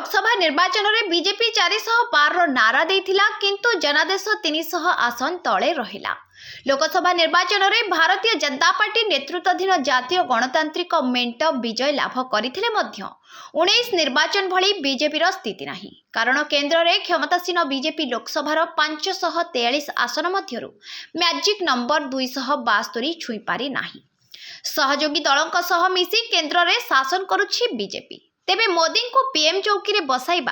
लोकसभा निर्वाचन में बीजेपी 412 नारा देथिला किंतु जनादेश 300 आसन तले रहिला। लोकसभा निर्वाचन में भारतीय जनता पार्टी नेतृत्वाधीन जातीय गणतांत्रिक मेंट विजय लाभ करथिले मध्य 19 निर्वाचन भली बीजेपी स्थिति नाही। कारण केंद्र में क्षमतासीन बीजेपी लोकसभार 543 आसन मध्यरु मैजिक नंबर 272 छुई पारि नाही। सहयोगी दलों सह मिसी केंद्र में शासन करुछि बीजेपी। तेबे मोदी को पीएम चौकी रे बसाइबा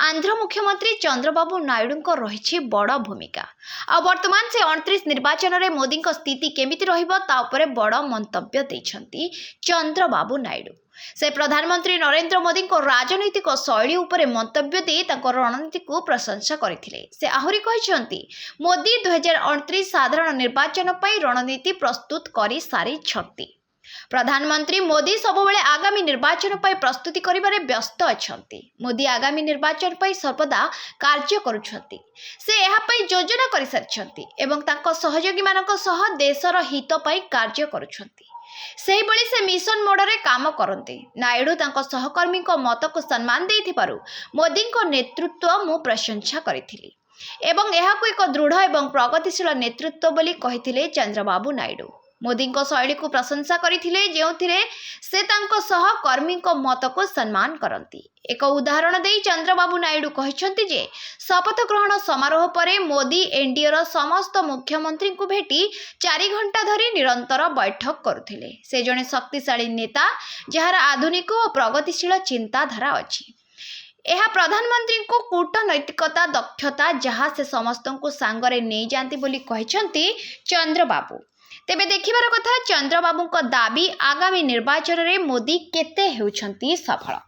आंध्र मुख्यमंत्री चंद्रबाबू नायडू को रही बड़ भूमिका। आ वर्तमान से 29 निर्वाचन में मोदी को स्थिति केमिति रहिबो ता उपरे बड़ मंतव्य दैछंती चंद्रबाबू नायडू। से प्रधानमंत्री नरेंद्र मोदी को राजनैतिक शैली उपरे मंतव्य दे ताको रणनीति को प्रशंसा करथिले। से आहुरी कहिसंती मोदी 2029 साधारण निर्वाचन पई रणनीति प्रस्तुत करी सारी छथि। प्रधानमंत्री मोदी सबुबले आगामी निर्वाचन पर प्रस्तुति करिबारे व्यस्त अछंती। मोदी आगामी निर्वाचन पर सर्वदा कार्य करुछंती। से एहा पई योजना करि सारिछंती एवं तांको सहयोगी मानक सह देशर हित पई कार्य करुछंती। सेही बळी से मिशन मोड रे काम करंती। नायडू तांको सहकर्मी को मत को सम्मान देथिबारु मोदी को नेतृत्व मु प्रशंसा करिथिली एवं एहा को एक दृढ़ एवं प्रगतिशील नेतृत्व बोली कहिथिले चंद्रबाबू नायडू। मोदी को शैली को प्रशंसा करथिले जेउथिरे से तांको सहकर्मी को मत को सम्मान करंती। एक उदाहरण दे चंद्रबाबू नायडू कहिसंती जे शपथ ग्रहण समारोह परे मोदी एनडीए रो समस्त मुख्यमंत्री को भेटी 4 घंटा धरी निरंतर बैठक करुथिले। से जने शक्तिशाली नेता जहार आधुनिक और प्रगतिशील चिंताधारा अछि। यह प्रधानमंत्री को कूटनैतिकता दक्षता जहाँ से समस्त को सांगरे नहीं जाती बोली कहिसंती चंद्रबाबू। तेबे देखिबार कथा चंद्रबाबू को दाबी आगामी निर्वाचन में मोदी केते हेउछंती सफल।